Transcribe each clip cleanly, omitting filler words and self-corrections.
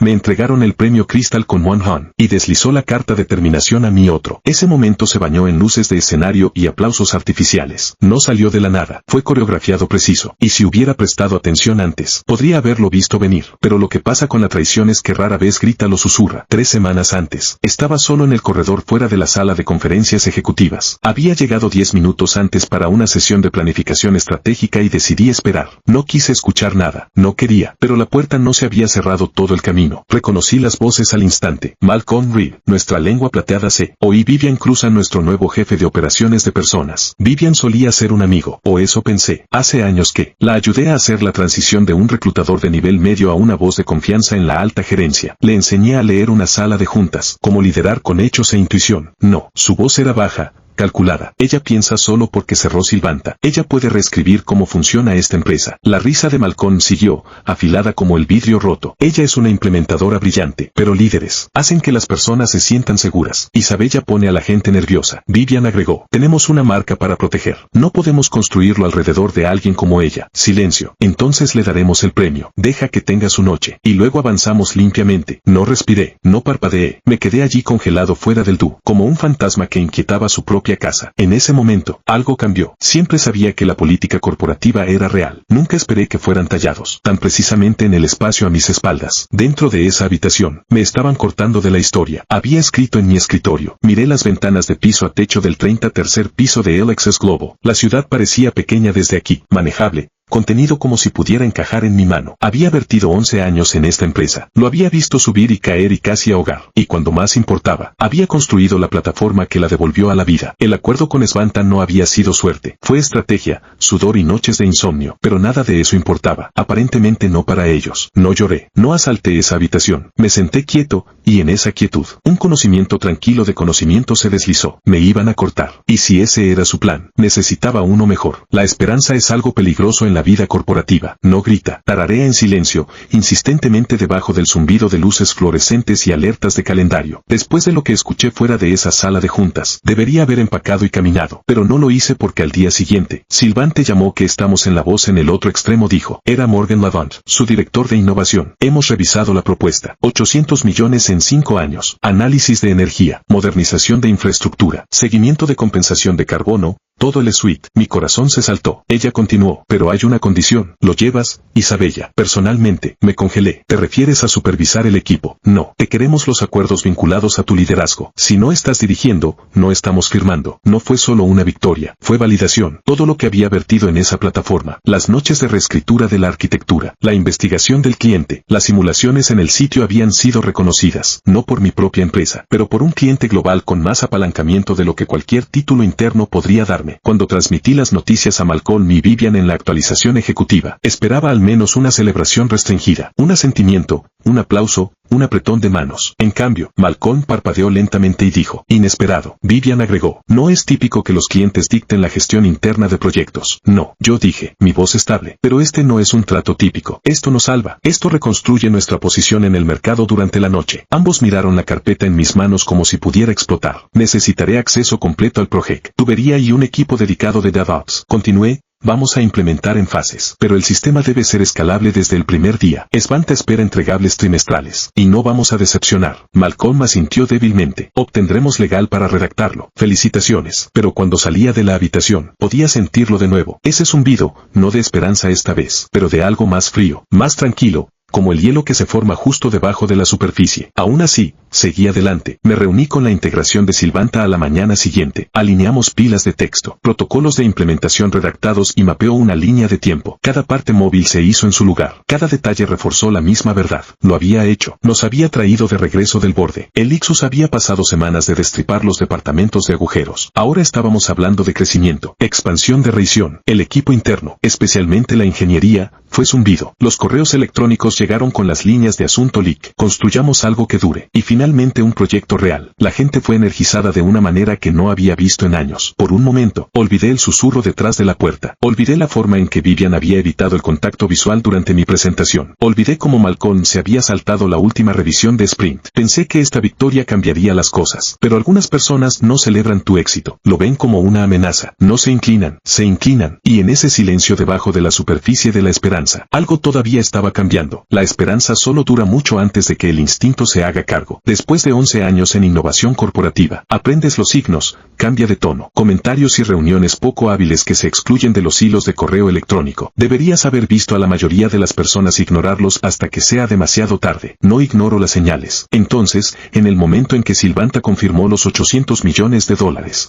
Me entregaron el premio Crystal con One Han, y deslizó la carta de terminación a mi otro. Ese momento se bañó en luces de escenario y aplausos artificiales. No salió de la nada, fue coreografiado preciso, y si hubiera prestado atención antes, podría haberlo visto venir. Pero lo que pasa con la traición es que rara vez grita, lo susurra. 3 semanas antes, estaba solo en el corredor fuera de la sala de conferencias ejecutivas. Había llegado 10 minutos antes para una sesión de planificación estratégica y decidí esperar. No quise escuchar nada, no quería, pero la puerta no se había cerrado todo el camino. Reconocí las voces al instante. Malcolm Reed, nuestra lengua plateada C. Oí Vivian Cruzan, nuestro nuevo jefe de operaciones de personas. Vivian solía ser un amigo, o eso pensé, hace años que la ayudé a hacer la transición de un reclutador de nivel medio a una voz de confianza en la alta gerencia. Le enseñé a leer una sala de juntas, cómo liderar con hechos e intuición. No, su voz era baja, calculada. Ella piensa solo porque cerró Silvanta. Ella puede reescribir cómo funciona esta empresa. La risa de Malcolm siguió, afilada como el vidrio roto. Ella es una implementadora brillante, pero líderes hacen que las personas se sientan seguras. Isabella pone a la gente nerviosa. Vivian agregó, tenemos una marca para proteger. No podemos construirlo alrededor de alguien como ella. Silencio. Entonces le daremos el premio. Deja que tenga su noche. Y luego avanzamos limpiamente. No respiré, no parpadeé. Me quedé allí congelado fuera del tú, como un fantasma que inquietaba su propia casa. En ese momento, algo cambió. Siempre sabía que la política corporativa era real. Nunca esperé que fueran tallados, tan precisamente en el espacio a mis espaldas. Dentro de esa habitación, me estaban cortando de la historia. Había escrito en mi escritorio. Miré las ventanas de piso a techo del 33º piso de LXS Globo. La ciudad parecía pequeña desde aquí, manejable, contenido como si pudiera encajar en mi mano. Había vertido 11 años en esta empresa. Lo había visto subir y caer y casi ahogar. Y cuando más importaba, había construido la plataforma que la devolvió a la vida. El acuerdo con Svanta no había sido suerte. Fue estrategia, sudor y noches de insomnio. Pero nada de eso importaba. Aparentemente no para ellos. No lloré. No asalté esa habitación. Me senté quieto, y en esa quietud, un conocimiento tranquilo de conocimiento se deslizó. Me iban a cortar. Y si ese era su plan, necesitaba uno mejor. La esperanza es algo peligroso en la vida corporativa. No grita, tararea en silencio, insistentemente debajo del zumbido de luces fluorescentes y alertas de calendario. Después de lo que escuché fuera de esa sala de juntas, debería haber empacado y caminado, pero no lo hice porque al día siguiente, Silvante llamó que estamos en la voz en el otro extremo, dijo. Era Morgan Lavant, su director de innovación. Hemos revisado la propuesta. 800 millones en 5 años. Análisis de energía, modernización de infraestructura, seguimiento de compensación de carbono, todo el suite. Mi corazón se saltó. Ella continuó, pero hay una condición. ¿Lo llevas, Isabella? Personalmente, me congelé. ¿Te refieres a supervisar el equipo? No. Te queremos los acuerdos vinculados a tu liderazgo. Si no estás dirigiendo, no estamos firmando. No fue solo una victoria, fue validación. Todo lo que había vertido en esa plataforma, las noches de reescritura de la arquitectura, la investigación del cliente, las simulaciones en el sitio habían sido reconocidas, no por mi propia empresa, pero por un cliente global con más apalancamiento de lo que cualquier título interno podría darme. Cuando transmití las noticias a Malcolm y Vivian en la actualización ejecutiva, esperaba al menos una celebración restringida, un asentimiento, un aplauso, un apretón de manos. En cambio, Malcolm parpadeó lentamente y dijo, inesperado. Vivian agregó, no es típico que los clientes dicten la gestión interna de proyectos. No, yo dije, mi voz estable. Pero este no es un trato típico. Esto nos salva. Esto reconstruye nuestra posición en el mercado durante la noche. Ambos miraron la carpeta en mis manos como si pudiera explotar. Necesitaré acceso completo al proyecto. Tubería y un equipo dedicado de DevOps. Continué. Vamos a implementar en fases, pero el sistema debe ser escalable desde el primer día. Svanta espera entregables trimestrales, y no vamos a decepcionar. Malcolm asintió débilmente. Obtendremos legal para redactarlo. Felicitaciones. Pero cuando salía de la habitación, podía sentirlo de nuevo. Ese zumbido, no de esperanza esta vez, pero de algo más frío, más tranquilo, como el hielo que se forma justo debajo de la superficie. Aún así, seguí adelante. Me reuní con la integración de Silvanta a la mañana siguiente. Alineamos pilas de texto, protocolos de implementación redactados y mapeó una línea de tiempo. Cada parte móvil se hizo en su lugar. Cada detalle reforzó la misma verdad. Lo había hecho. Nos había traído de regreso del borde. El Ixus había pasado semanas de destripar los departamentos de agujeros. Ahora estábamos hablando de crecimiento, expansión de revisión. El equipo interno, especialmente la ingeniería, fue zumbido. Los correos electrónicos llegaron con las líneas de asunto leak. Construyamos algo que dure. Y finalmente un proyecto real. La gente fue energizada de una manera que no había visto en años. Por un momento, olvidé el susurro detrás de la puerta. Olvidé la forma en que Vivian había evitado el contacto visual durante mi presentación. Olvidé cómo Malcolm se había saltado la última revisión de Sprint. Pensé que esta victoria cambiaría las cosas. Pero algunas personas no celebran tu éxito. Lo ven como una amenaza. No se inclinan, se inclinan. Y en ese silencio debajo de la superficie de la esperanza, esperanza. Algo todavía estaba cambiando. La esperanza solo dura mucho antes de que el instinto se haga cargo. Después de 11 años en innovación corporativa, aprendes los signos, cambia de tono, comentarios y reuniones poco hábiles que se excluyen de los hilos de correo electrónico. Deberías haber visto a la mayoría de las personas ignorarlos hasta que sea demasiado tarde. No ignoro las señales. Entonces, en el momento en que Silvanta confirmó los $800 millones,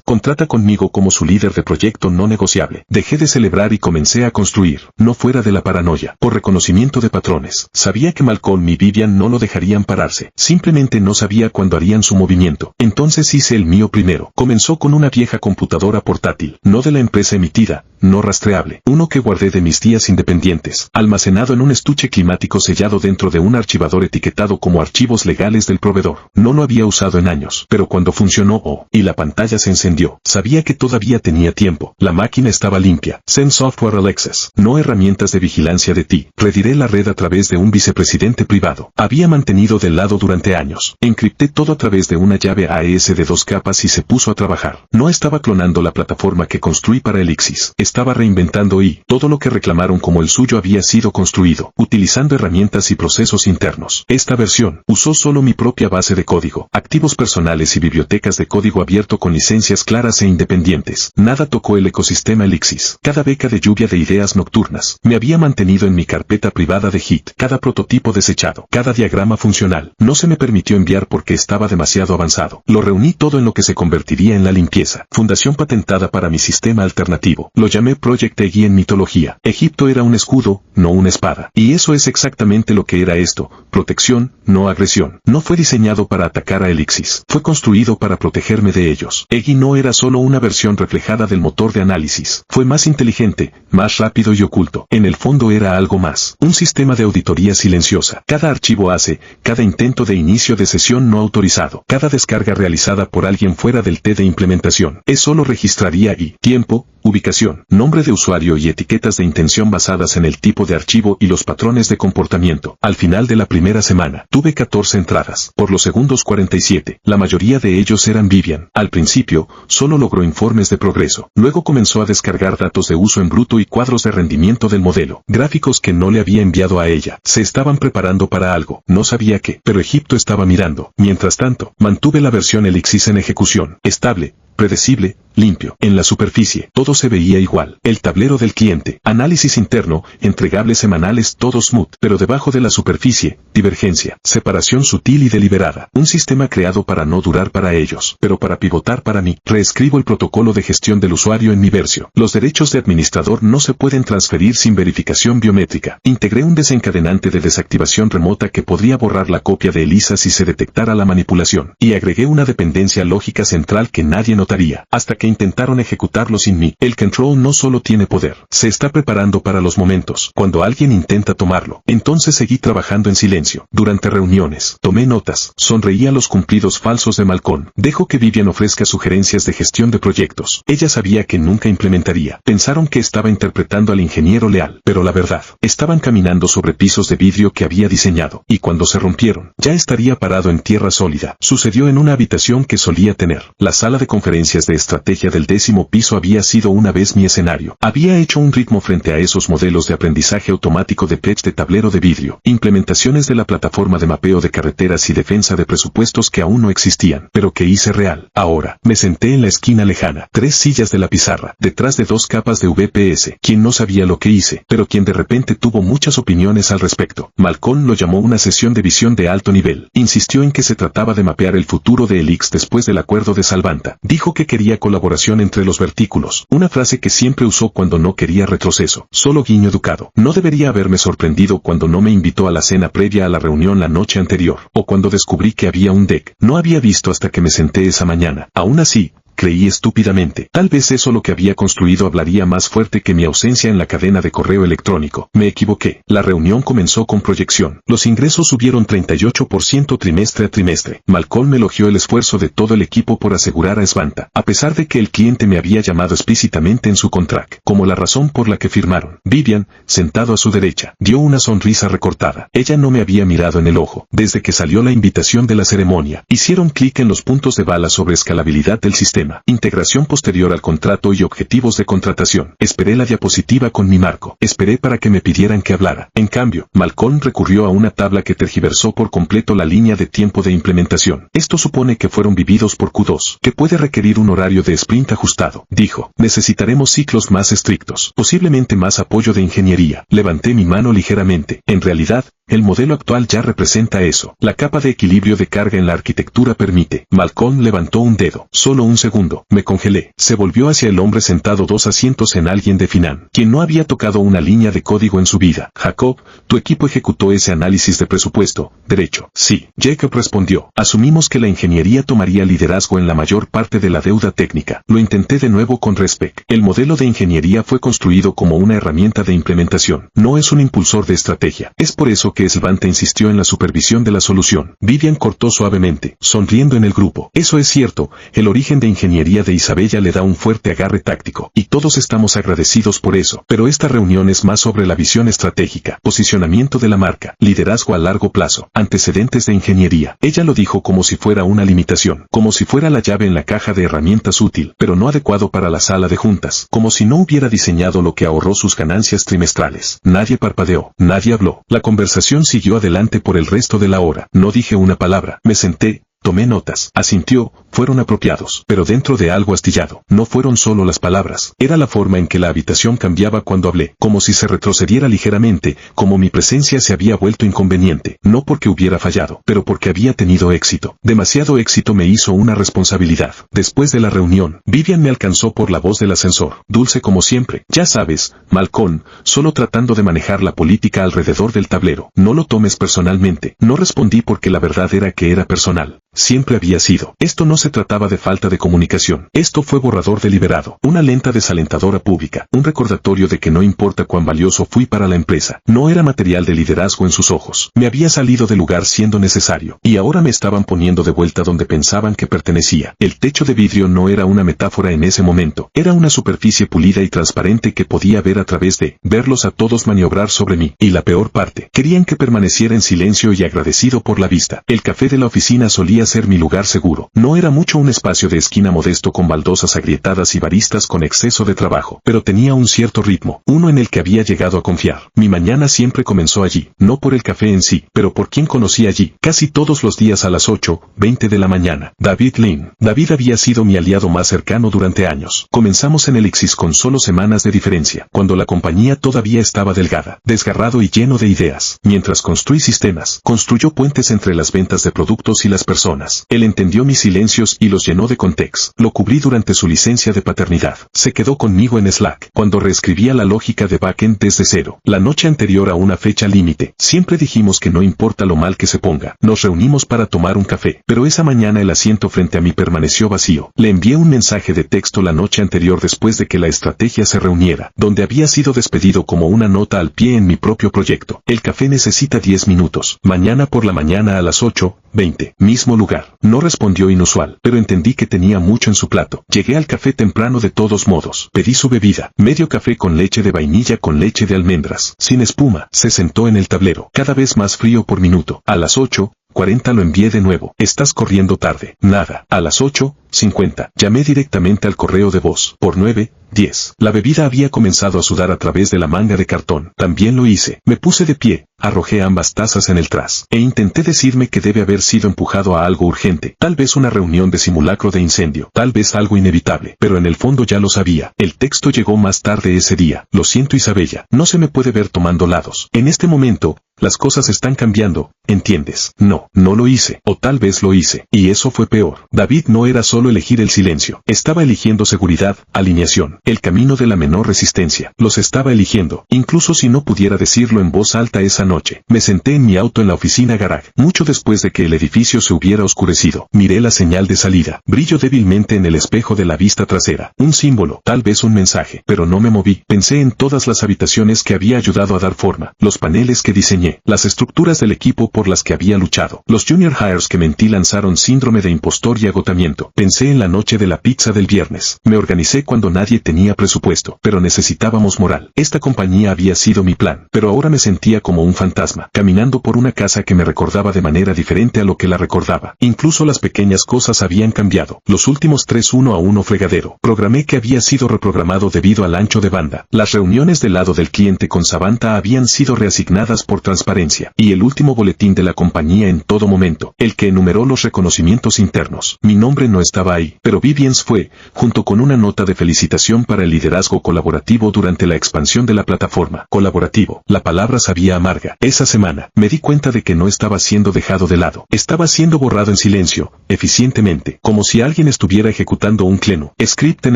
contrata conmigo como su líder de proyecto no negociable. Dejé de celebrar y comencé a construir, no fuera de la paranoia, por reconocimiento de patrones. Sabía que Malcolm y Vivian no lo dejarían pararse, simplemente no sabía cuándo harían su movimiento. Entonces hice el mío primero. Comenzó con una vieja computadora portátil, no de la empresa emitida, no rastreable, uno que guardé de mis días independientes, almacenado en un estuche climático sellado dentro de un archivador etiquetado como archivos legales del proveedor. No lo había usado en años, pero cuando funcionó y la pantalla se encendió, sabía que todavía tenía tiempo. La máquina estaba limpia. Send software Alexis, no herramientas de vigilancia de ti. Rediré la red a través de un vicepresidente privado. Había mantenido del lado durante años. Encripté todo a través de una llave AES de 2 capas y se puso a trabajar. No estaba clonando la plataforma que construí para Elixis. Estaba reinventando todo lo que reclamaron como el suyo había sido construido, utilizando herramientas y procesos internos. Esta versión usó solo mi propia base de código, activos personales y bibliotecas de código abierto con licencias claras e independientes. Nada tocó el ecosistema Elixis. Cada beca de lluvia de ideas nocturnas me había mantenido en mi carpeta privada de Git. Cada prototipo desechado, cada diagrama funcional, no se me permitió enviar porque estaba demasiado avanzado. Lo reuní todo en lo que se convertiría en la limpieza. Fundación patentada para mi sistema alternativo. Lo llamé Project Egi en mitología. Egipto era un escudo, no una espada. Y eso es exactamente lo que era esto. Protección, no agresión. No fue diseñado para atacar a Elixis. Fue construido para protegerme de ellos. Egi no era solo una versión reflejada del motor de análisis. Fue más inteligente, más rápido y oculto. En el fondo era algo más. Un sistema de auditoría silenciosa. Cada archivo ACE, cada intento de inicio de sesión no autorizado, cada descarga realizada por alguien fuera del T de implementación, solo registraría tiempo, ubicación, nombre de usuario y etiquetas de intención basadas en el tipo de archivo y los patrones de comportamiento. Al final de la primera semana, tuve 14 entradas. Por los segundos 47, la mayoría de ellos eran Vivian. Al principio, solo logró informes de progreso. Luego comenzó a descargar datos de uso en bruto y cuadros de rendimiento del modelo. Gráficos que no le había enviado a ella. Se estaban preparando para algo. No sabía qué, pero Egipto estaba mirando. Mientras tanto, mantuve la versión Elixis en ejecución. Estable, predecible, limpio. En la superficie, todo se veía igual. El tablero del cliente, análisis interno, entregables semanales, todo smooth. Pero debajo de la superficie, divergencia, separación sutil y deliberada. Un sistema creado para no durar para ellos, pero para pivotar para mí. Reescribo el protocolo de gestión del usuario en mi versión. Los derechos de administrador no se pueden transferir sin verificación biométrica. Integré un desencadenante de desactivación remota que podría borrar la copia de ELISA si se detectara la manipulación. Y agregué una dependencia lógica central que nadie notaría, hasta que intentaron ejecutarlo sin mí. El control no solo tiene poder, se está preparando para los momentos cuando alguien intenta tomarlo. Entonces seguí trabajando en silencio. Durante reuniones, tomé notas, sonreí a los cumplidos falsos de Malcolm. Dejo que Vivian ofrezca sugerencias de gestión de proyectos. Ella sabía que nunca implementaría. Pensaron que estaba interpretando al ingeniero leal, pero la verdad, estaban caminando sobre pisos de vidrio que había diseñado, y cuando se rompieron, ya estaría parado en tierra sólida. Sucedió en una habitación que solía tener. La sala de conferencias de estrategia del 10º piso había sido una vez mi escenario. Había hecho un ritmo frente a esos modelos de aprendizaje automático de patch de tablero de vidrio, implementaciones de la plataforma de mapeo de carreteras y defensa de presupuestos que aún no existían, pero que hice real. Ahora, me senté en la esquina lejana, 3 sillas de la pizarra, detrás de 2 capas de VPS, quien no sabía lo que hice, pero quien de repente tuvo muchas opiniones al respecto. Malcolm lo llamó una sesión de visión de alto nivel. Insistió en que se trataba de mapear el futuro de Elix después del acuerdo de Salvanta. Dijo que quería colaboración entre los vertículos, una frase que siempre usó cuando no quería retroceso. Solo guiño educado. No debería haberme sorprendido cuando no me invitó a la cena previa a la reunión la noche anterior, o cuando descubrí que había un deck. No había visto hasta que me senté esa mañana. Aún así, creí estúpidamente. Tal vez eso lo que había construido hablaría más fuerte que mi ausencia en la cadena de correo electrónico. Me equivoqué. La reunión comenzó con proyección. Los ingresos subieron 38% trimestre a trimestre. Malcolm elogió el esfuerzo de todo el equipo por asegurar a Svanta, a pesar de que el cliente me había llamado explícitamente en su contract, como la razón por la que firmaron. Vivian, sentado a su derecha, dio una sonrisa recortada. Ella no me había mirado en el ojo. Desde que salió la invitación de la ceremonia, hicieron clic en los puntos de bala sobre escalabilidad del sistema. sistema, integración posterior al contrato y objetivos de contratación. Esperé la diapositiva con mi marco. Esperé para que me pidieran que hablara. En cambio, Malcolm recurrió a una tabla que tergiversó por completo la línea de tiempo de implementación. Esto supone que fueron vividos por Q2, que puede requerir un horario de sprint ajustado. Dijo, necesitaremos ciclos más estrictos, posiblemente más apoyo de ingeniería. Levanté mi mano ligeramente. En realidad, el modelo actual ya representa eso. La capa de equilibrio de carga en la arquitectura permite. Malcolm levantó un dedo. Solo un segundo. Me congelé. Se volvió hacia el hombre sentado 2 asientos en alguien de Finan, quien no había tocado una línea de código en su vida. Jacob, tu equipo ejecutó ese análisis de presupuesto, derecho. Sí. Jacob respondió. Asumimos que la ingeniería tomaría liderazgo en la mayor parte de la deuda técnica. Lo intenté de nuevo con Respect. El modelo de ingeniería fue construido como una herramienta de implementación. No es un impulsor de estrategia. Es por eso que Svante insistió en la supervisión de la solución. Vivian cortó suavemente, sonriendo en el grupo. Eso es cierto, el origen de ingeniería de Isabella le da un fuerte agarre táctico, y todos estamos agradecidos por eso. Pero esta reunión es más sobre la visión estratégica, posicionamiento de la marca, liderazgo a largo plazo, antecedentes de ingeniería. Ella lo dijo como si fuera una limitación, como si fuera la llave en la caja de herramientas útil, pero no adecuado para la sala de juntas, como si no hubiera diseñado lo que ahorró sus ganancias trimestrales. Nadie parpadeó, nadie habló. La conversación siguió adelante por el resto de la hora. No dije una palabra. Me senté. Tomé notas. Asintió, fueron apropiados, pero dentro de algo astillado. No fueron solo las palabras. Era la forma en que la habitación cambiaba cuando hablé, como si se retrocediera ligeramente, como mi presencia se había vuelto inconveniente. No porque hubiera fallado, pero porque había tenido éxito. Demasiado éxito me hizo una responsabilidad. Después de la reunión, Vivian me alcanzó por la voz del ascensor. Dulce como siempre. Ya sabes, Malcolm, solo tratando de manejar la política alrededor del tablero. No lo tomes personalmente. No respondí porque la verdad era que era personal. Siempre había sido. Esto no se trataba de falta de comunicación. Esto fue borrador deliberado. Una lenta desalentadora pública. Un recordatorio de que no importa cuán valioso fui para la empresa. No era material de liderazgo en sus ojos. Me había salido del lugar siendo necesario. Y ahora me estaban poniendo de vuelta donde pensaban que pertenecía. El techo de vidrio no era una metáfora en ese momento. Era una superficie pulida y transparente que podía ver a través de, verlos a todos maniobrar sobre mí. Y la peor parte. Querían que permaneciera en silencio y agradecido por la vista. El café de la oficina solía ser mi lugar seguro. No era mucho un espacio de esquina modesto con baldosas agrietadas y baristas con exceso de trabajo, pero tenía un cierto ritmo, uno en el que había llegado a confiar. Mi mañana siempre comenzó allí, no por el café en sí, pero por quien conocí allí, casi todos los días a las 8:20 de la mañana. David Lynn. David había sido mi aliado más cercano durante años. Comenzamos en Elixir con solo semanas de diferencia, cuando la compañía todavía estaba delgada, desgarrado y lleno de ideas. Mientras construí sistemas, construyó puentes entre las ventas de productos y las personas. Él entendió mis silencios y los llenó de context. Lo cubrí durante su licencia de paternidad. Se quedó conmigo en Slack, cuando reescribía la lógica de backend desde cero. La noche anterior a una fecha límite, siempre dijimos que no importa lo mal que se ponga. Nos reunimos para tomar un café, pero esa mañana el asiento frente a mí permaneció vacío. Le envié un mensaje de texto la noche anterior después de que la estrategia se reuniera, donde había sido despedido como una nota al pie en mi propio proyecto. El café necesita 10 minutos. Mañana por la mañana a las 8:20. Mismo lugar. No respondió inusual, pero entendí que tenía mucho en su plato. Llegué al café temprano de todos modos. Pedí su bebida. Medio café con leche de vainilla con leche de almendras. Sin espuma. Se sentó en el tablero. Cada vez más frío por minuto. A las 8:40 lo envié de nuevo. Estás corriendo tarde. Nada. A las 8:50. Llamé directamente al correo de voz. Por 9:10. La bebida había comenzado a sudar a través de la manga de cartón. También lo hice. Me puse de pie. Arrojé ambas tazas en el tras. E intenté decirme que debe haber sido empujado a algo urgente. Tal vez una reunión de simulacro de incendio. Tal vez algo inevitable. Pero en el fondo ya lo sabía. El texto llegó más tarde ese día. Lo siento, Isabella. No se me puede ver tomando lados. En este momento, las cosas están cambiando, ¿entiendes? No lo hice. O tal vez lo hice. Y eso fue peor. David no era solo elegir el silencio. Estaba eligiendo seguridad, alineación, el camino de la menor resistencia. Los estaba eligiendo. Incluso si no pudiera decirlo en voz alta esa noche. Me senté en mi auto en la oficina garage. Mucho después de que el edificio se hubiera oscurecido. Miré la señal de salida. Brillo débilmente en el espejo de la vista trasera. Un símbolo, tal vez un mensaje. Pero no me moví. Pensé en todas las habitaciones que había ayudado a dar forma. Los paneles que diseñé. soñé, las estructuras del equipo por las que había luchado, los junior hires que mentí lanzaron síndrome de impostor y agotamiento. Pensé en la noche de la pizza del viernes. Me organicé cuando nadie tenía presupuesto, pero necesitábamos moral. Esta compañía había sido mi plan, pero ahora me sentía como un fantasma, caminando por una casa que me recordaba de manera diferente a lo que la recordaba. Incluso las pequeñas cosas habían cambiado. Los últimos 3 1-1 fregadero. Programé que había sido reprogramado debido al ancho de banda. Las reuniones del lado del cliente con Savanta habían sido reasignadas por transparencia. Y el último boletín de la compañía en todo momento, el que enumeró los reconocimientos internos. Mi nombre no estaba ahí, pero Vivian's fue, junto con una nota de felicitación para el liderazgo colaborativo durante la expansión de la plataforma. Colaborativo. La palabra sabía amarga. Esa semana, me di cuenta de que no estaba siendo dejado de lado. Estaba siendo borrado en silencio, eficientemente, como si alguien estuviera ejecutando un Clenu script en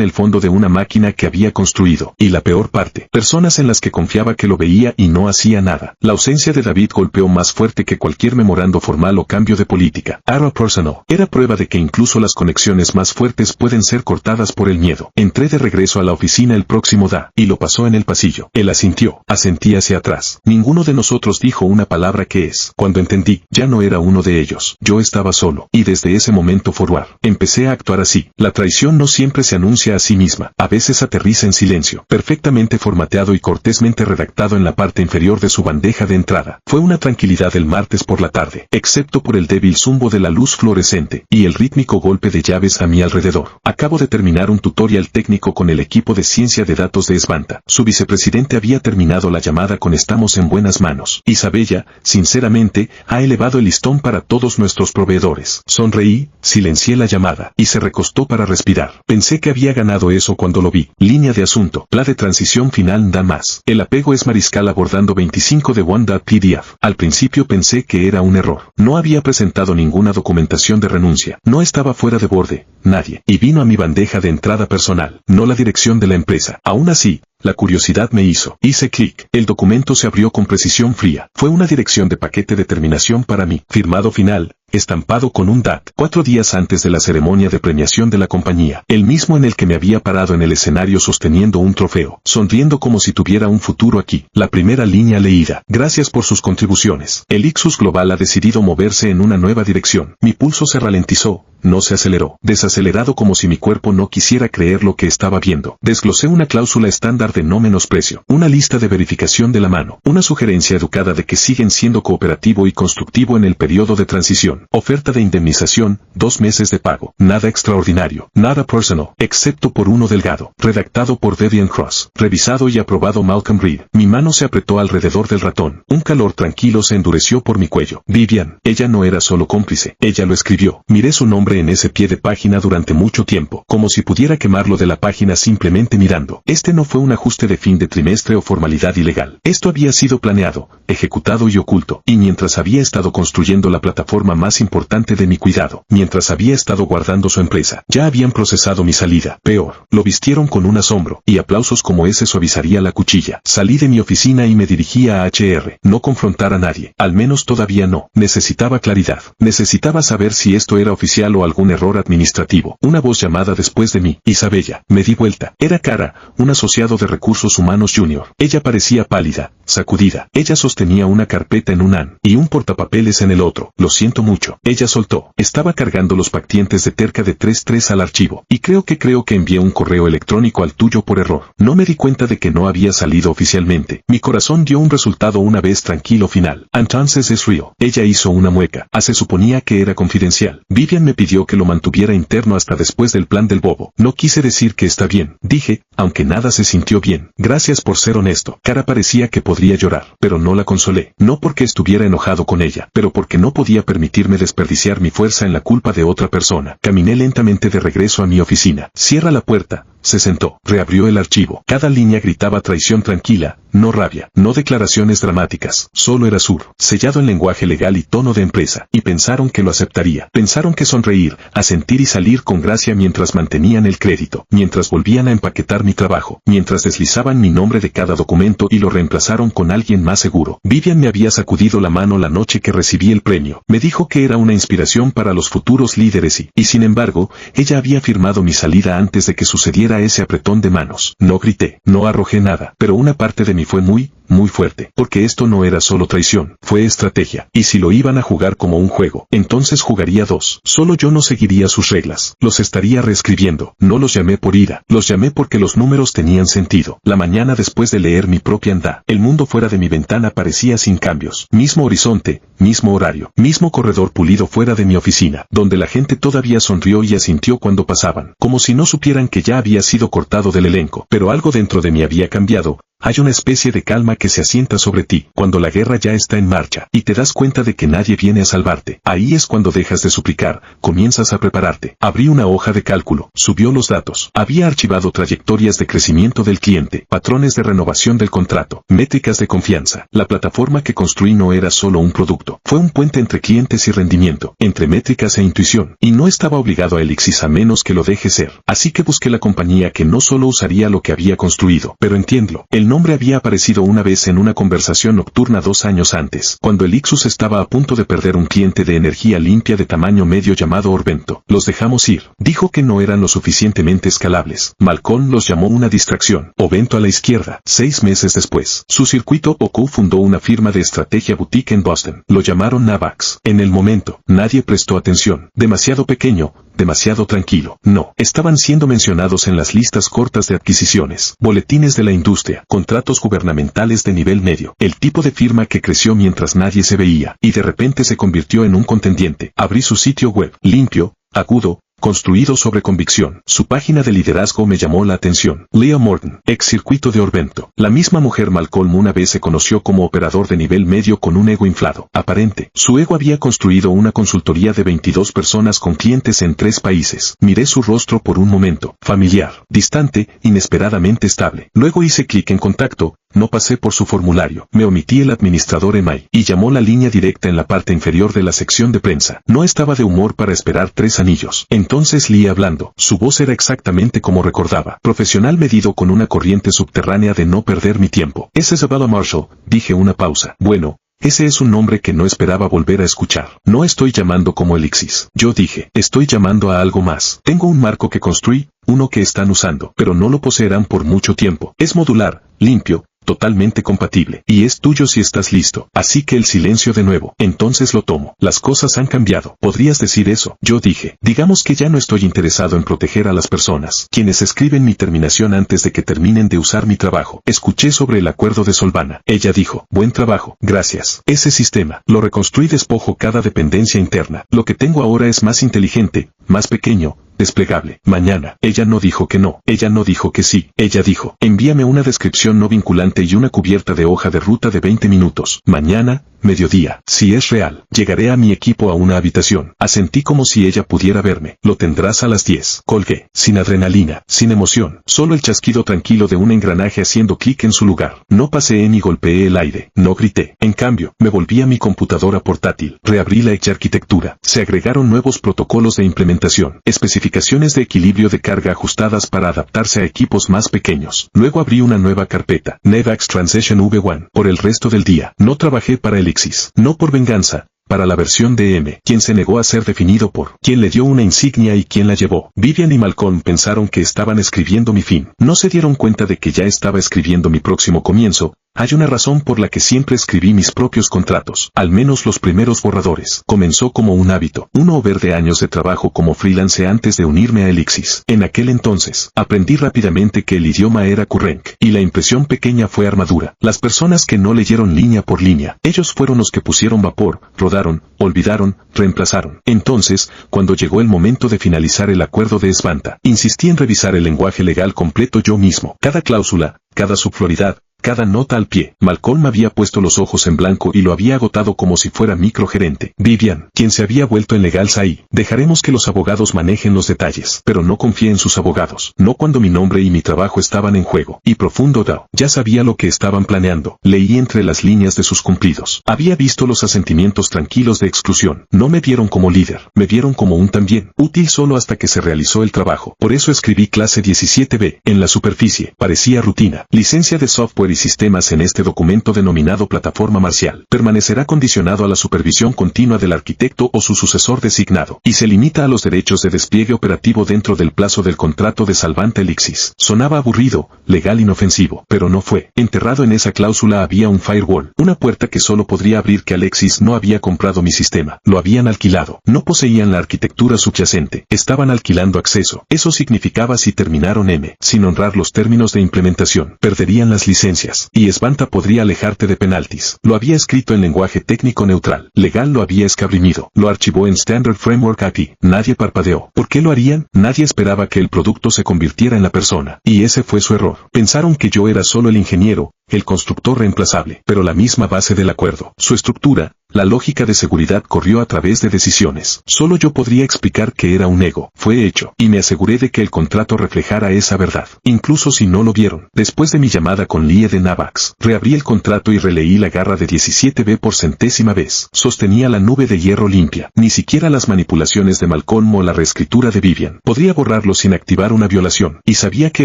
el fondo de una máquina que había construido. Y la peor parte, personas en las que confiaba que lo veía y no hacía nada. La ausencia de David golpeó más fuerte que cualquier memorando formal o cambio de política. Era personal. Era prueba de que incluso las conexiones más fuertes pueden ser cortadas por el miedo. Entré de regreso a la oficina el próximo día, y lo pasó en el pasillo. Él asintió. Asentí hacia atrás. Ninguno de nosotros dijo una palabra que es. Cuando entendí, ya no era uno de ellos. Yo estaba solo. Y desde ese momento forward, empecé a actuar así. La traición no siempre se anuncia a sí misma. A veces aterriza en silencio. Perfectamente formateado y cortésmente redactado en la parte inferior de su bandeja de entrada. Fue una tranquilidad el martes por la tarde, excepto por el débil zumbo de la luz fluorescente y el rítmico golpe de llaves a mi alrededor. Acabo de terminar un tutorial técnico con el equipo de ciencia de datos de Svanta. Su vicepresidente había terminado la llamada con "estamos en buenas manos". Isabella, sinceramente, ha elevado el listón para todos nuestros proveedores. Sonreí, silencié la llamada, y se recostó para respirar. Pensé que había ganado eso cuando lo vi. Línea de asunto. La de transición final da más. El apego es mariscal abordando 25 de One.pdf. Al principio pensé que era un error. No había presentado ninguna documentación de renuncia. No estaba fuera de borde. Nadie. Y vino a mi bandeja de entrada personal, no la dirección de la empresa. Aún así, la curiosidad me hizo. Hice clic. El documento se abrió con precisión fría. Fue una dirección de paquete de terminación para mí. Firmado final, estampado con un DAT. 4 días antes de la ceremonia de premiación de la compañía. El mismo en el que me había parado en el escenario sosteniendo un trofeo. Sonriendo como si tuviera un futuro aquí. La primera línea leída. Gracias por sus contribuciones. El Ixus Global ha decidido moverse en una nueva dirección. Mi pulso se ralentizó. No se aceleró. Desacelerado como si mi cuerpo no quisiera creer lo que estaba viendo. Desglosé una cláusula estándar de no menosprecio. Una lista de verificación de la mano. Una sugerencia educada de que siguen siendo cooperativo y constructivo en el periodo de transición. Oferta de indemnización, 2 meses de pago. Nada extraordinario. Nada personal. Excepto por uno delgado. Redactado por Debian Cross. Revisado y aprobado Malcolm Reed. Mi mano se apretó alrededor del ratón. Un calor tranquilo se endureció por mi cuello. Vivian. Ella no era solo cómplice. Ella lo escribió. Miré su nombre en ese pie de página durante mucho tiempo, como si pudiera quemarlo de la página simplemente mirando. Este no fue un ajuste de fin de trimestre o formalidad ilegal. Esto había sido planeado, ejecutado y oculto, y mientras había estado construyendo la plataforma más importante de mi cuidado, mientras había estado guardando su empresa, ya habían procesado mi salida. Peor, lo vistieron con un asombro, y aplausos como ese suavizaría la cuchilla. Salí de mi oficina y me dirigí a HR. No confrontar a nadie, al menos todavía no. Necesitaba claridad. Necesitaba saber si esto era oficial o algún error administrativo. Una voz llamada después de mí. Isabella. Me di vuelta. Era Cara, un asociado de Recursos Humanos Junior. Ella parecía pálida, sacudida. Ella sostenía una carpeta en un an y un portapapeles en el otro. Lo siento mucho. Ella soltó. Estaba cargando los paquetes de Terca de 3.3 al archivo. Y creo que envié un correo electrónico al tuyo por error. No me di cuenta de que no había salido oficialmente. Mi corazón dio un resultado una vez tranquilo final. Entonces es real. Ella hizo una mueca. Se suponía que era confidencial. Vivian me pidió que lo mantuviera interno hasta después del plan del bobo. No quise decir que está bien, dije, aunque nada se sintió bien. Gracias por ser honesto. Cara parecía que podría llorar, pero no la consolé. No porque estuviera enojado con ella, pero porque no podía permitirme desperdiciar mi fuerza en la culpa de otra persona. Caminé lentamente de regreso a mi oficina. Cierra la puerta. Se sentó, reabrió el archivo. Cada línea gritaba traición tranquila, no rabia, no declaraciones dramáticas, solo era sur, sellado en lenguaje legal y tono de empresa, y pensaron que lo aceptaría. Pensaron que sonreír, asentir y salir con gracia mientras mantenían el crédito, mientras volvían a empaquetar mi trabajo, mientras deslizaban mi nombre de cada documento y lo reemplazaron con alguien más seguro. Vivian me había sacudido la mano la noche que recibí el premio. Me dijo que era una inspiración para los futuros líderes y sin embargo, ella había firmado mi salida antes de que sucediera ese apretón de manos. No grité, no arrojé nada, pero una parte de mí fue muy muy fuerte, porque esto no era solo traición, fue estrategia. Y si lo iban a jugar como un juego, entonces jugaría dos. Solo yo no seguiría sus reglas, los estaría reescribiendo. No los llamé por ira, los llamé porque los números tenían sentido. La mañana después de leer mi propia anda, el mundo fuera de mi ventana parecía sin cambios. Mismo horizonte, mismo horario, mismo corredor pulido fuera de mi oficina, donde la gente todavía sonrió y asintió cuando pasaban, como si no supieran que ya había sido cortado del elenco. Pero algo dentro de mí había cambiado. Hay una especie de calma que se asienta sobre ti cuando la guerra ya está en marcha y te das cuenta de que nadie viene a salvarte. Ahí es cuando dejas de suplicar, comienzas a prepararte. Abrí una hoja de cálculo, subió los datos. Había archivado trayectorias de crecimiento del cliente, patrones de renovación del contrato, métricas de confianza. La plataforma que construí no era solo un producto, fue un puente entre clientes y rendimiento, entre métricas e intuición. Y no estaba obligado a Elixis a menos que lo deje ser. Así que busqué la compañía que no solo usaría lo que había construido, pero entiéndelo. El nombre había aparecido una vez en una conversación nocturna 2 años antes, cuando Elixus estaba a punto de perder un cliente de energía limpia de tamaño medio llamado Orvento. Los dejamos ir. Dijo que no eran lo suficientemente escalables. Malcolm los llamó una distracción. Ovento a la izquierda. 6 meses después, su circuito OQ fundó una firma de estrategia boutique en Boston. Lo llamaron Navax. En el momento, nadie prestó atención. Demasiado pequeño, demasiado tranquilo. No, estaban siendo mencionados en las listas cortas de adquisiciones, boletines de la industria, contratos gubernamentales de nivel medio, el tipo de firma que creció mientras nadie se veía, y de repente se convirtió en un contendiente. Abrí su sitio web, limpio, agudo, construido sobre convicción. Su página de liderazgo me llamó la atención. Leah Morton, ex circuito de Orvento. La misma mujer Malcolm una vez se conoció como operador de nivel medio con un ego inflado, aparente. Su ego había construido una consultoría de 22 personas con clientes en 3 países. Miré su rostro por un momento. Familiar, distante, inesperadamente estable. Luego hice clic en contacto. No pasé por su formulario. Me omití el administrador email y llamó la línea directa en la parte inferior de la sección de prensa. No estaba de humor para esperar 3 anillos. Entonces Lee hablando. Su voz era exactamente como recordaba. Profesional medido con una corriente subterránea de no perder mi tiempo. Es Isabella Marshall, dije una pausa. Bueno. Ese es un nombre que no esperaba volver a escuchar. No estoy llamando como Elixis. Yo dije, estoy llamando a algo más. Tengo un marco que construí, uno que están usando, pero no lo poseerán por mucho tiempo. Es modular, limpio, totalmente compatible, y es tuyo si estás listo. Así que el silencio de nuevo. Entonces lo tomo. Las cosas han cambiado. ¿Podrías decir eso? Yo dije, digamos que ya no estoy interesado en proteger a las personas, quienes escriben mi terminación antes de que terminen de usar mi trabajo. Escuché sobre el acuerdo de Solvana. Ella dijo, buen trabajo, gracias. Ese sistema, lo reconstruí, despojo cada dependencia interna. Lo que tengo ahora es más inteligente, más pequeño, desplegable. Mañana. Ella no dijo que no. Ella no dijo que sí. Ella dijo, envíame una descripción no vinculante y una cubierta de hoja de ruta de 20 minutos. Mañana, mediodía. Si es real, llegaré a mi equipo a una habitación. Asentí como si ella pudiera verme. Lo tendrás a las 10. Colgué. Sin adrenalina, sin emoción. Solo el chasquido tranquilo de un engranaje haciendo clic en su lugar. No paseé ni golpeé el aire. No grité. En cambio, me volví a mi computadora portátil. Reabrí la hecha arquitectura. Se agregaron nuevos protocolos de implementación. Especificaciones de equilibrio de carga ajustadas para adaptarse a equipos más pequeños. Luego abrí una nueva carpeta. Nevax Transition V1. Por el resto del día, no trabajé para Elixis. No por venganza. Para la versión de M, quien se negó a ser definido por, quien le dio una insignia y quien la llevó. Vivian y Malcolm pensaron que estaban escribiendo mi fin. No se dieron cuenta de que ya estaba escribiendo mi próximo comienzo. Hay una razón por la que siempre escribí mis propios contratos, al menos los primeros borradores. Comenzó como un hábito, un over de años de trabajo como freelance antes de unirme a Elixis. En aquel entonces, aprendí rápidamente que el idioma era Currenc, y la impresión pequeña fue armadura. Las personas que no leyeron línea por línea, ellos fueron los que pusieron vapor, rodaron, olvidaron, reemplazaron. Entonces, cuando llegó el momento de finalizar el acuerdo de Svanta, insistí en revisar el lenguaje legal completo yo mismo. Cada cláusula, cada subfloridad, cada nota al pie. Malcolm había puesto los ojos en blanco y lo había agotado como si fuera microgerente. Vivian, quien se había vuelto en legal SAI. Dejaremos que los abogados manejen los detalles, pero no confié en sus abogados. No cuando mi nombre y mi trabajo estaban en juego. Y profundo DAO. Ya sabía lo que estaban planeando. Leí entre las líneas de sus cumplidos. Había visto los asentimientos tranquilos de exclusión. No me vieron como líder. Me vieron como un también. Útil solo hasta que se realizó el trabajo. Por eso escribí clase 17B. En la superficie. Parecía rutina. Licencia de software software y sistemas en este documento denominado plataforma marcial permanecerá condicionado a la supervisión continua del arquitecto o su sucesor designado, y se limita a los derechos de despliegue operativo dentro del plazo del contrato de Salvanta Elixis. Sonaba aburrido, legal, inofensivo, pero no fue. Enterrado en esa cláusula había un firewall, una puerta que solo podría abrir que Alexis no había comprado mi sistema, lo habían alquilado, no poseían la arquitectura subyacente, estaban alquilando acceso. Eso significaba si terminaron sin honrar los términos de implementación, perderían las licencias, y Svanta podría alejarte de penaltis. Lo había escrito en lenguaje técnico neutral, legal lo había escabrimido, lo archivó en Standard Framework API. Nadie parpadeó. ¿Por qué lo harían? Nadie esperaba que el producto se convirtiera en la persona, y ese fue su error. Pensaron que yo era solo el ingeniero, el constructor reemplazable, pero la misma base del acuerdo, su estructura, la lógica de seguridad corrió a través de decisiones. Solo yo podría explicar que era un ego. Fue hecho, y me aseguré de que el contrato reflejara esa verdad, incluso si no lo vieron. Después de mi llamada con Lie de Navax, reabrí el contrato y releí la garra de 17B por centésima vez. Sostenía la nube de hierro limpia. Ni siquiera las manipulaciones de Malcolm o la reescritura de Vivian podría borrarlo sin activar una violación, y sabía que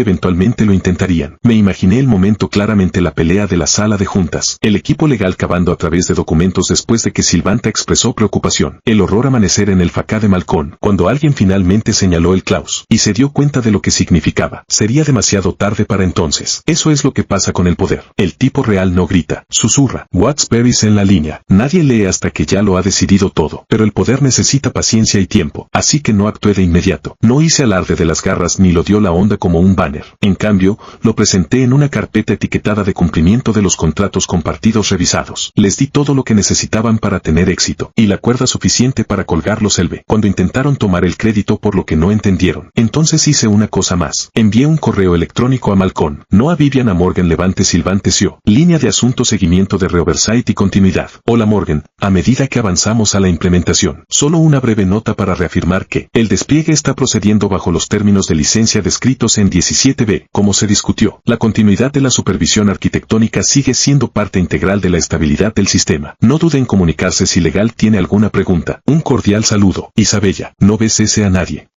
eventualmente lo intentarían. Me imaginé el momento claramente, la pelea de la sala de juntas, el equipo legal cavando a través de documentos después de que Silvanta expresó preocupación, el horror amanecer en el facá de Malcolm, cuando alguien finalmente señaló el claus, y se dio cuenta de lo que significaba. Sería demasiado tarde para entonces. Eso es lo que pasa con el poder. El tipo real no grita, susurra. Wattsberry's en la línea. Nadie lee hasta que ya lo ha decidido todo, pero el poder necesita paciencia y tiempo, así que no actué de inmediato. No hice alarde de las garras ni lo dio la onda como un banner. En cambio, lo presenté en una carpeta etiquetada de cumplimiento de los contratos compartidos revisados. Les di todo lo que necesitaban para tener éxito, y la cuerda suficiente para colgarlos el B. Cuando intentaron tomar el crédito por lo que no entendieron, entonces hice una cosa más. Envié un correo electrónico a Malcolm, no a Vivian, a Morgan Levante Silvante CEO, línea de asunto, seguimiento de reoversight y continuidad. Hola Morgan, a medida que avanzamos a la implementación, solo una breve nota para reafirmar que el despliegue está procediendo bajo los términos de licencia descritos en 17B, como se discutió. La continuidad de la supervisión arquitectónica sigue siendo parte integral de la estabilidad del sistema. No dude en comunicarse si legal tiene alguna pregunta. Un cordial saludo. Isabella, no besese a nadie.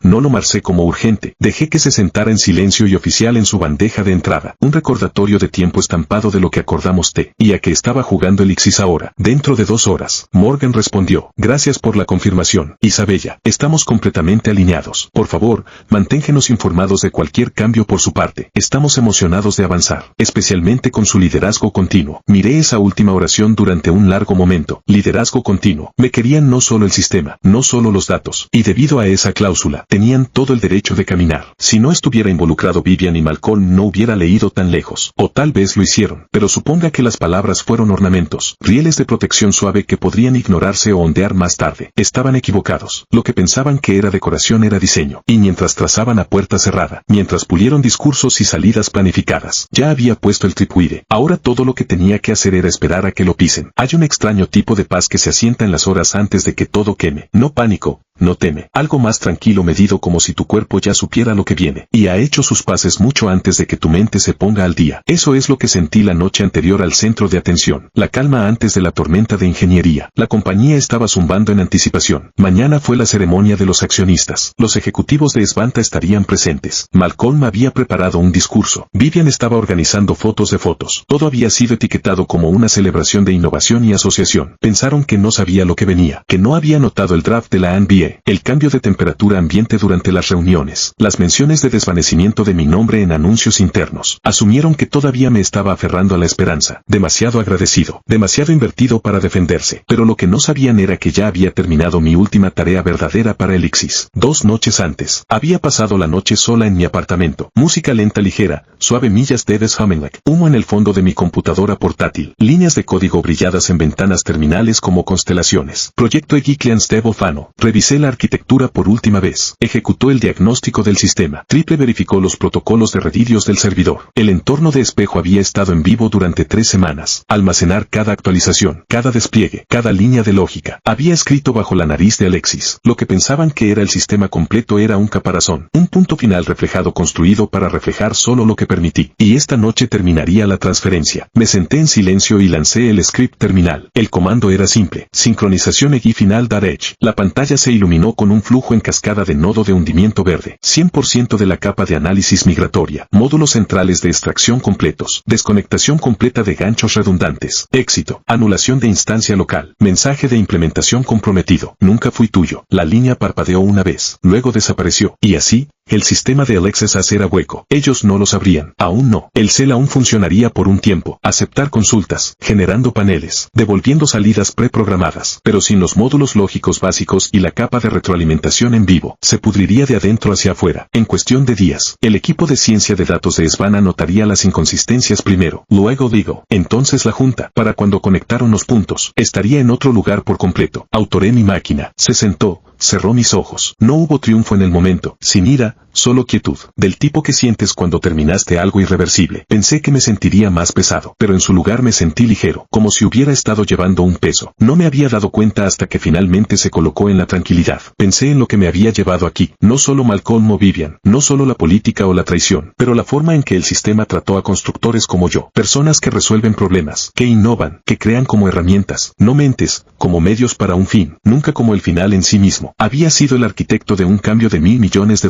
No lo marcé como urgente, dejé que se sentara en silencio y oficial en su bandeja de entrada, un recordatorio de tiempo estampado de lo que acordamos y a que estaba jugando Elixis ahora, dentro de 2 horas. Morgan respondió, gracias por la confirmación, Isabella, estamos completamente alineados. Por favor, manténgenos informados de cualquier cambio por su parte. Estamos emocionados de avanzar, especialmente con su liderazgo continuo. Miré esa última oración durante un largo momento. Liderazgo continuo. Me querían no solo el sistema, no solo los datos, y debido a esa cláusula, tenían todo el derecho de caminar. Si no estuviera involucrado Vivian y Malcolm no hubiera leído tan lejos. O tal vez lo hicieron, pero suponga que las palabras fueron ornamentos, rieles de protección suave que podrían ignorarse o ondear más tarde. Estaban equivocados. Lo que pensaban que era decoración era diseño. Y mientras trazaban a puerta cerrada, mientras pulieron discursos y salidas planificadas, ya había puesto el tripuide. Ahora todo lo que tenía que hacer era esperar a que lo pisen. Hay un extraño tipo de paz que se asienta en las horas antes de que todo queme. No pánico, no teme. Algo más tranquilo, medido, como si tu cuerpo ya supiera lo que viene, y ha hecho sus paces mucho antes de que tu mente se ponga al día. Eso es lo que sentí la noche anterior al centro de atención. La calma antes de la tormenta de ingeniería. La compañía estaba zumbando en anticipación. Mañana fue la ceremonia de los accionistas. Los ejecutivos de Svanta estarían presentes. Malcolm había preparado un discurso. Vivian estaba organizando fotos de fotos. Todo había sido etiquetado como una celebración de innovación y asociación. Pensaron que no sabía lo que venía, que no había notado el draft de la NBA. El cambio de temperatura ambiente durante las reuniones, las menciones de desvanecimiento de mi nombre en anuncios internos. Asumieron que todavía me estaba aferrando a la esperanza. Demasiado agradecido, demasiado invertido para defenderse. Pero lo que no sabían era que ya había terminado mi última tarea verdadera para Elixis. 2 noches antes, había pasado la noche sola en mi apartamento. Música lenta ligera, suave, millas de Des Humminglack, humo en el fondo de mi computadora portátil, líneas de código brilladas en ventanas terminales como constelaciones. Proyecto Egiglian Stebofano. Revisé la arquitectura por última vez. Ejecutó el diagnóstico del sistema. Triple verificó los protocolos de redidios del servidor. El entorno de espejo había estado en vivo durante 3 semanas. Almacenar cada actualización, cada despliegue, cada línea de lógica. Había escrito bajo la nariz de Alexis. Lo que pensaban que era el sistema completo era un caparazón. Un punto final reflejado construido para reflejar solo lo que permití. Y esta noche terminaría la transferencia. Me senté en silencio y lancé el script terminal. El comando era simple. Sincronización EGI final .edge. La pantalla se iluminó iluminó con un flujo en cascada de nodo de hundimiento verde, 100% de la capa de análisis migratoria, módulos centrales de extracción completos, desconectación completa de ganchos redundantes, éxito, anulación de instancia local, mensaje de implementación comprometido, nunca fui tuyo. La línea parpadeó una vez, luego desapareció, y así, el sistema de Alexis era hueco. Ellos no lo sabrían. Aún no. El cel aún funcionaría por un tiempo. Aceptar consultas, generando paneles, devolviendo salidas preprogramadas, pero sin los módulos lógicos básicos y la capa de retroalimentación en vivo, se pudriría de adentro hacia afuera. En cuestión de días, el equipo de ciencia de datos de Svana notaría las inconsistencias primero, luego digo, entonces la junta, para cuando conectaron los puntos, estaría en otro lugar por completo. Autoré mi máquina, se sentó, cerró mis ojos. No hubo triunfo en el momento, sin ira, solo quietud, del tipo que sientes cuando terminaste algo irreversible. Pensé que me sentiría más pesado, pero en su lugar me sentí ligero, como si hubiera estado llevando un peso. No me había dado cuenta hasta que finalmente se colocó en la tranquilidad. Pensé en lo que me había llevado aquí, no solo Malcolm o Vivian, no solo la política o la traición, pero la forma en que el sistema trató a constructores como yo, personas que resuelven problemas, que innovan, que crean como herramientas, no mentes, como medios para un fin, nunca como el final en sí mismo. Había sido el arquitecto de un cambio de $1.000 millones,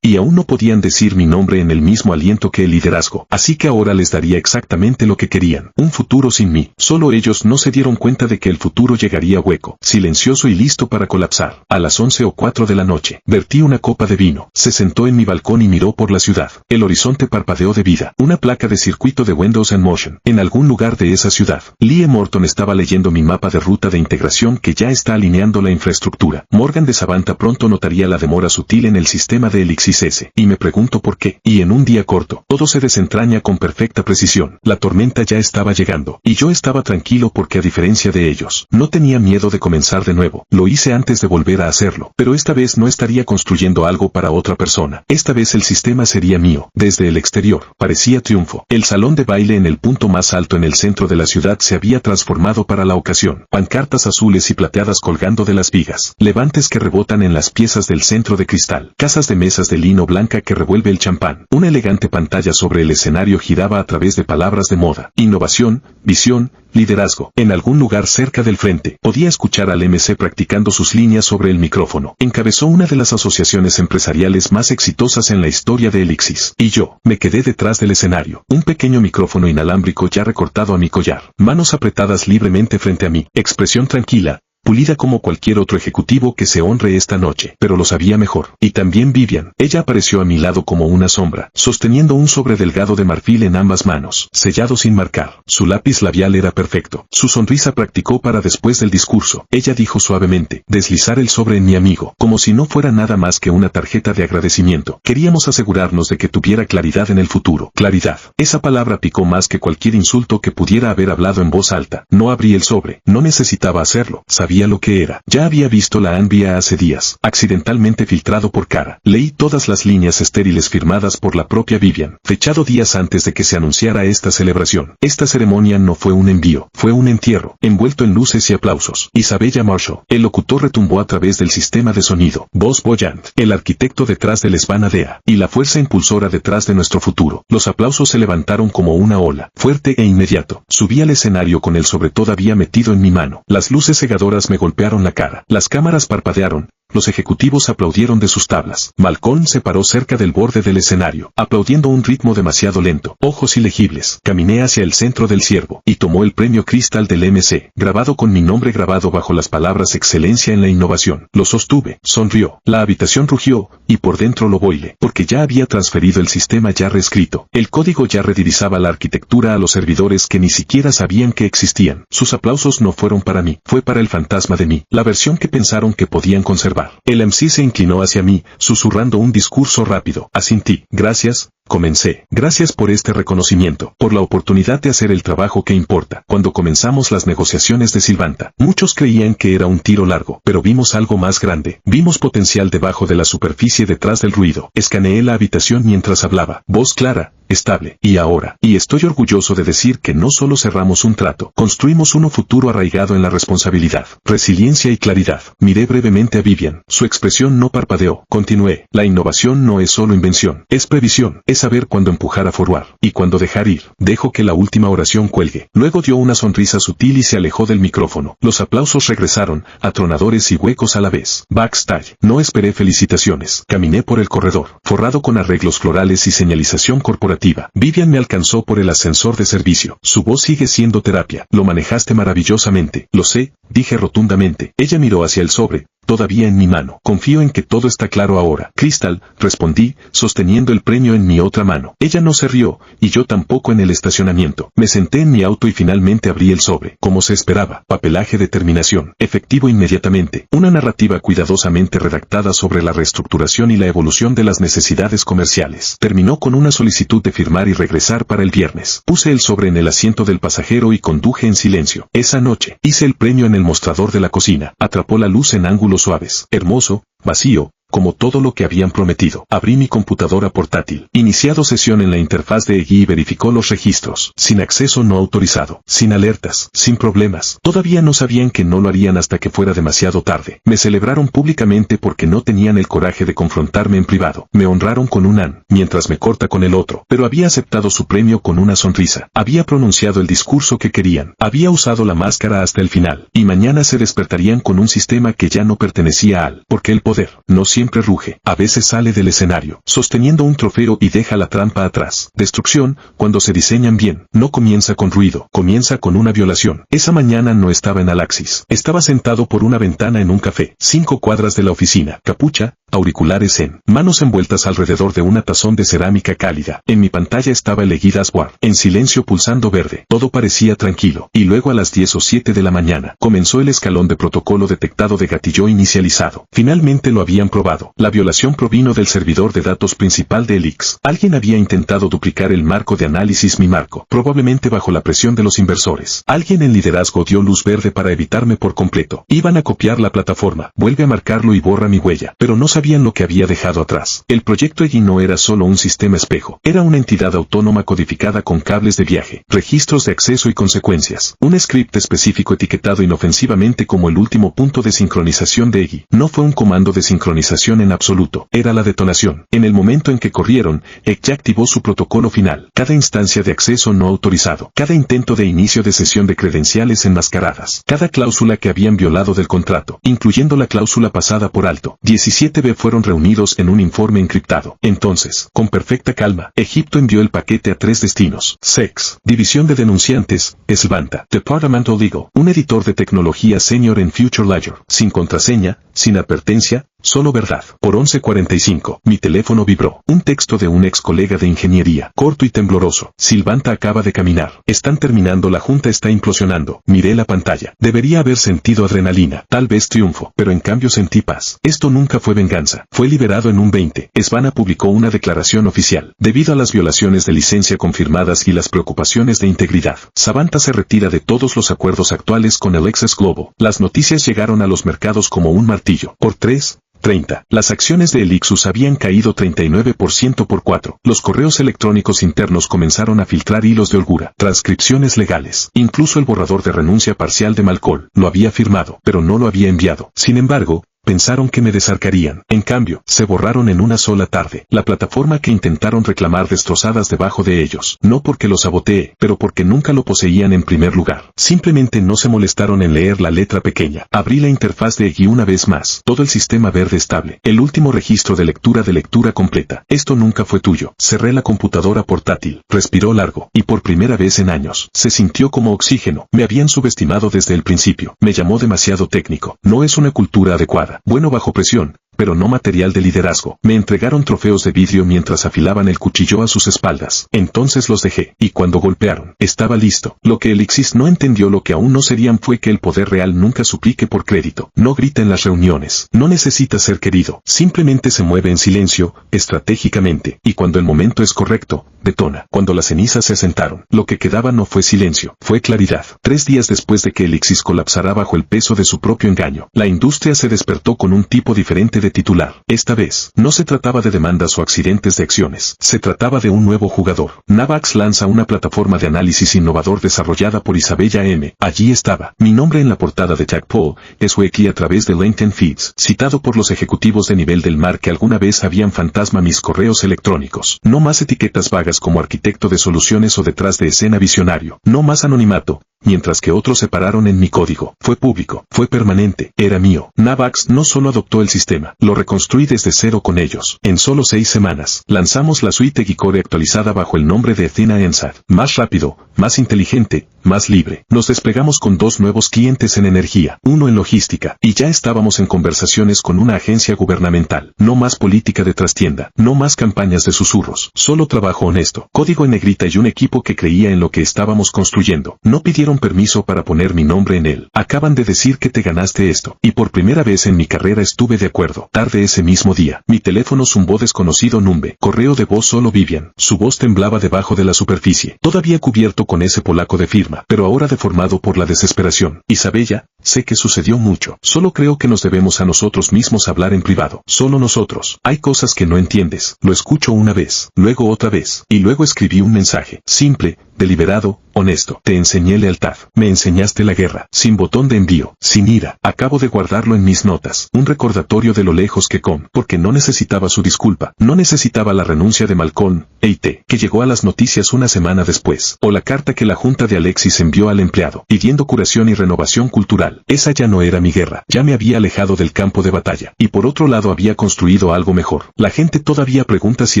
y aún no podían decir mi nombre en el mismo aliento que el liderazgo, así que ahora les daría exactamente lo que querían, un futuro sin mí. Solo ellos no se dieron cuenta de que el futuro llegaría hueco, silencioso y listo para colapsar. A las 11:04 de la noche, vertí una copa de vino, se sentó en mi balcón y miró por la ciudad. El horizonte parpadeó de vida, una placa de circuito de Windows and Motion, en algún lugar de esa ciudad. Lee Morton estaba leyendo mi mapa de ruta de integración que ya está alineando la infraestructura. Morgan de Savanta pronto notaría la demora sutil en el sistema de Elixir S, y me pregunto por qué. Y en un día corto, todo se desentraña con perfecta precisión. La tormenta ya estaba llegando, y yo estaba tranquilo porque a diferencia de ellos, no tenía miedo de comenzar de nuevo. Lo hice antes de volver a hacerlo, pero esta vez no estaría construyendo algo para otra persona. Esta vez el sistema sería mío. Desde el exterior, parecía triunfo. El salón de baile en el punto más alto en el centro de la ciudad se había transformado para la ocasión. Pancartas azules y plateadas colgando de las vigas, levantes que rebotan en las piezas del centro de cristal, casas de mesas de lino blanca que revuelve el champán. Una elegante pantalla sobre el escenario giraba a través de palabras de moda, innovación, visión, liderazgo. En algún lugar cerca del frente, podía escuchar al MC practicando sus líneas sobre el micrófono. Encabezó una de las asociaciones empresariales más exitosas en la historia de Elixir. Y yo, me quedé detrás del escenario. Un pequeño micrófono inalámbrico ya recortado a mi collar. Manos apretadas libremente frente a mí. Expresión tranquila, pulida como cualquier otro ejecutivo que se honre esta noche, pero lo sabía mejor. Y también Vivian. Ella apareció a mi lado como una sombra, sosteniendo un sobre delgado de marfil en ambas manos, sellado sin marcar. Su lápiz labial era perfecto. Su sonrisa practicó para después del discurso. Ella dijo suavemente, deslizar el sobre en mi amigo, como si no fuera nada más que una tarjeta de agradecimiento. Queríamos asegurarnos de que tuviera claridad en el futuro. Claridad. Esa palabra picó más que cualquier insulto que pudiera haber hablado en voz alta. No abrí el sobre. No necesitaba hacerlo. Sabía lo que era. Ya había visto la ANVIA hace días, accidentalmente filtrado por Cara. Leí todas las líneas estériles firmadas por la propia Vivian, fechado días antes de que se anunciara esta celebración. Esta ceremonia no fue un envío, fue un entierro, envuelto en luces y aplausos. Isabella Marshall, el locutor retumbó a través del sistema de sonido. Boss Boyant, el arquitecto detrás del Svana DEA, y la fuerza impulsora detrás de nuestro futuro. Los aplausos se levantaron como una ola, fuerte e inmediato. Subí al escenario con el sobre todavía metido en mi mano. Las luces cegadoras me golpearon la cara. Las cámaras parpadearon. Los ejecutivos aplaudieron de sus tablas. Malcolm se paró cerca del borde del escenario, aplaudiendo un ritmo demasiado lento. Ojos ilegibles. Caminé hacia el centro del ciervo, y tomó el premio Cristal del MC, grabado con mi nombre grabado bajo las palabras excelencia en la innovación. Lo sostuve. Sonrió. La habitación rugió, y por dentro lo boile, porque ya había transferido el sistema ya reescrito. El código ya redirizaba la arquitectura a los servidores que ni siquiera sabían que existían. Sus aplausos no fueron para mí, fue para el fantasma de mí, la versión que pensaron que podían conservar. El MC se inclinó hacia mí, susurrando un discurso rápido. Asintí. Gracias. Comencé. Gracias por este reconocimiento, por la oportunidad de hacer el trabajo que importa. Cuando comenzamos las negociaciones de Silvanta, muchos creían que era un tiro largo, pero vimos algo más grande. Vimos potencial debajo de la superficie detrás del ruido. Escaneé la habitación mientras hablaba. Voz clara, estable, y ahora, y estoy orgulloso de decir que no solo cerramos un trato, construimos uno futuro arraigado en la responsabilidad, resiliencia y claridad. Miré brevemente a Vivian, su expresión no parpadeó. Continué, la innovación no es solo invención, es previsión, es saber cuándo empujar a forward, y cuándo dejar ir. Dejo que la última oración cuelgue. Luego dio una sonrisa sutil y se alejó del micrófono. Los aplausos regresaron, atronadores y huecos a la vez. Backstage, no esperé felicitaciones. Caminé por el corredor, forrado con arreglos florales y señalización corporativa. Vivian me alcanzó por el ascensor de servicio. Su voz sigue siendo terapia. Lo manejaste maravillosamente. Lo sé, dije rotundamente. Ella miró hacia el sobre, todavía en mi mano. Confío en que todo está claro ahora. Crystal, respondí, sosteniendo el premio en mi otra mano. Ella no se rió, y yo tampoco en el estacionamiento. Me senté en mi auto y finalmente abrí el sobre. Como se esperaba, papelaje de terminación. Efectivo inmediatamente. Una narrativa cuidadosamente redactada sobre la reestructuración y la evolución de las necesidades comerciales. Terminó con una solicitud de firmar y regresar para el viernes. Puse el sobre en el asiento del pasajero y conduje en silencio. Esa noche, hice el premio en el mostrador de la cocina. Atrapó la luz en ángulos suaves. Hermoso, vacío, como todo lo que habían prometido. Abrí mi computadora portátil. Iniciado sesión en la interfaz de EGI y verificó los registros. Sin acceso no autorizado. Sin alertas. Sin problemas. Todavía no sabían que no lo harían hasta que fuera demasiado tarde. Me celebraron públicamente porque no tenían el coraje de confrontarme en privado. Me honraron con un an, mientras me corta con el otro. Pero había aceptado su premio con una sonrisa. Había pronunciado el discurso que querían. Había usado la máscara hasta el final. Y mañana se despertarían con un sistema que ya no pertenecía al. Porque el poder no siempre ruge, a veces sale del escenario, sosteniendo un trofeo y deja la trampa atrás. Destrucción, cuando se diseñan bien, no comienza con ruido, comienza con una violación. Esa mañana no estaba en Alaxis. Estaba sentado por una ventana en un café, 5 cuadras de la oficina, capucha, auriculares en, manos envueltas alrededor de una tazón de cerámica cálida. En mi pantalla estaba el EGI dashboard, en silencio pulsando verde. Todo parecía tranquilo. Y luego a las 10 o 7 de la mañana, comenzó el escalón de protocolo detectado de gatillo inicializado. Finalmente lo habían probado. La violación provino del servidor de datos principal de Elix. Alguien había intentado duplicar el marco de análisis mi marco, probablemente bajo la presión de los inversores. Alguien en liderazgo dio luz verde para evitarme por completo. Iban a copiar la plataforma, vuelve a marcarlo y borra mi huella, pero no sabían lo que había dejado atrás. El proyecto EGI no era solo un sistema espejo, era una entidad autónoma codificada con cables de viaje, registros de acceso y consecuencias. Un script específico etiquetado inofensivamente como el último punto de sincronización de EGI. No fue un comando de sincronización en absoluto, era la detonación. En el momento en que corrieron, EGI activó su protocolo final. Cada instancia de acceso no autorizado, cada intento de inicio de sesión de credenciales enmascaradas, cada cláusula que habían violado del contrato, incluyendo la cláusula pasada por alto. 17B fueron reunidos en un informe encriptado. Entonces, con perfecta calma, Egipto envió el paquete a 3 destinos. SEX, División de Denunciantes, Svanta, Departmental Legal, un editor de tecnología senior en Future Ledger, sin contraseña, sin advertencia, solo verdad. Por 11:45, mi teléfono vibró. Un texto de un ex colega de ingeniería, corto y tembloroso. Silvanta acaba de caminar. Están terminando, la junta está implosionando. Miré la pantalla. Debería haber sentido adrenalina, tal vez triunfo, pero en cambio sentí paz. Esto nunca fue venganza. Fue liberado en un 20. Svanta publicó una declaración oficial. Debido a las violaciones de licencia confirmadas y las preocupaciones de integridad, Savanta se retira de todos los acuerdos actuales con el Access Global. Las noticias llegaron a los mercados como un martillo. Por 3:30. Las acciones de Elixus habían caído 39% por 4. Los correos electrónicos internos comenzaron a filtrar hilos de holgura, transcripciones legales. Incluso el borrador de renuncia parcial de Malcolm lo había firmado, pero no lo había enviado. Sin embargo, pensaron que me desarcarían. En cambio, se borraron en una sola tarde. La plataforma que intentaron reclamar destrozadas debajo de ellos. No porque lo saboteé, pero porque nunca lo poseían en primer lugar. Simplemente no se molestaron en leer la letra pequeña. Abrí la interfaz de EGI una vez más. Todo el sistema verde estable. El último registro de lectura completa. Esto nunca fue tuyo. Cerré la computadora portátil. Respiró largo. Y por primera vez en años, se sintió como oxígeno. Me habían subestimado desde el principio. Me llamó demasiado técnico. No es una cultura adecuada. Bueno bajo presión, pero no material de liderazgo. Me entregaron trofeos de vidrio mientras afilaban el cuchillo a sus espaldas. Entonces los dejé, y cuando golpearon, estaba listo. Lo que Elixis no entendió, lo que aún no serían, fue que el poder real nunca suplique por crédito. No grita en las reuniones. No necesita ser querido. Simplemente se mueve en silencio, estratégicamente, y cuando el momento es correcto, detona. Cuando las cenizas se asentaron, lo que quedaba no fue silencio, fue claridad. 3 días después de que Elixis colapsara bajo el peso de su propio engaño, la industria se despertó con un tipo diferente de de titular. Esta vez, no se trataba de demandas o accidentes de acciones. Se trataba de un nuevo jugador. Navax lanza una plataforma de análisis innovador desarrollada por Isabella M. Allí estaba. Mi nombre en la portada de Jack Paul, Sweki a través de LinkedIn Feeds, citado por los ejecutivos de nivel del mar que alguna vez habían fantasma mis correos electrónicos. No más etiquetas vagas como arquitecto de soluciones o detrás de escena visionario. No más anonimato. Mientras que otros se pararon en mi código. Fue público, fue permanente, era mío. Navax no solo adoptó el sistema, lo reconstruí desde cero con ellos. En solo 6 semanas, lanzamos la suite Geekcore actualizada bajo el nombre de Athena Ensad. Más rápido, más inteligente, más libre. Nos desplegamos con 2 nuevos clientes en energía, uno en logística, y ya estábamos en conversaciones con una agencia gubernamental. No más política de trastienda, no más campañas de susurros, solo trabajo honesto, código en negrita y un equipo que creía en lo que estábamos construyendo. No pidieron permiso para poner mi nombre en él. Acaban de decir que te ganaste esto. Y por primera vez en mi carrera estuve de acuerdo. Tarde ese mismo día, mi teléfono zumbó desconocido numbe. Correo de voz solo Vivian. Su voz temblaba debajo de la superficie. Todavía cubierto con ese polaco de firma, pero ahora deformado por la desesperación. Isabella, sé que sucedió mucho. Solo creo que nos debemos a nosotros mismos hablar en privado. Solo nosotros. Hay cosas que no entiendes. Lo escucho una vez, luego otra vez, y luego escribí un mensaje. Simple, deliberado, honesto. Te enseñé lealtad. Me enseñaste la guerra. Sin botón de envío. Sin ira. Acabo de guardarlo en mis notas. Un recordatorio de lo lejos que porque no necesitaba su disculpa. No necesitaba la renuncia de Malcolm, E.I.T., que llegó a las noticias una semana después. O la carta que la junta de Alexis envió al empleado, pidiendo curación y renovación cultural. Esa ya no era mi guerra. Ya me había alejado del campo de batalla. Y por otro lado había construido algo mejor. La gente todavía pregunta si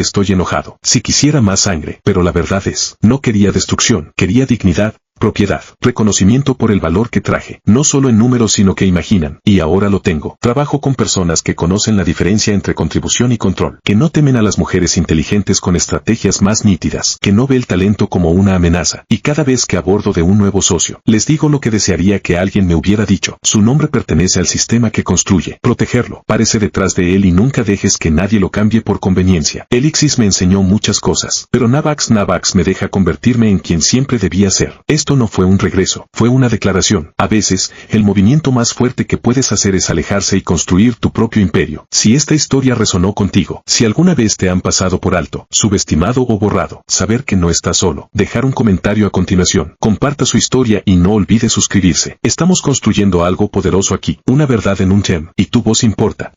estoy enojado. Si quisiera más sangre. Pero la verdad es, no quería destrucción. Quería dignidad. Propiedad, reconocimiento por el valor que traje, no solo en números sino que imaginan, y ahora lo tengo. Trabajo con personas que conocen la diferencia entre contribución y control, que no temen a las mujeres inteligentes con estrategias más nítidas, que no ve el talento como una amenaza, y cada vez que abordo de un nuevo socio, les digo lo que desearía que alguien me hubiera dicho. Su nombre pertenece al sistema que construye. Protegerlo, párese detrás de él y nunca dejes que nadie lo cambie por conveniencia. Elixis me enseñó muchas cosas, pero Navax me deja convertirme en quien siempre debía ser. Esto no fue un regreso, fue una declaración. A veces, el movimiento más fuerte que puedes hacer es alejarse y construir tu propio imperio. Si esta historia resonó contigo, si alguna vez te han pasado por alto, subestimado o borrado, saber que no estás solo. Dejar un comentario a continuación. Comparta su historia y no olvide suscribirse. Estamos construyendo algo poderoso aquí, una verdad en un gem, y tu voz importa.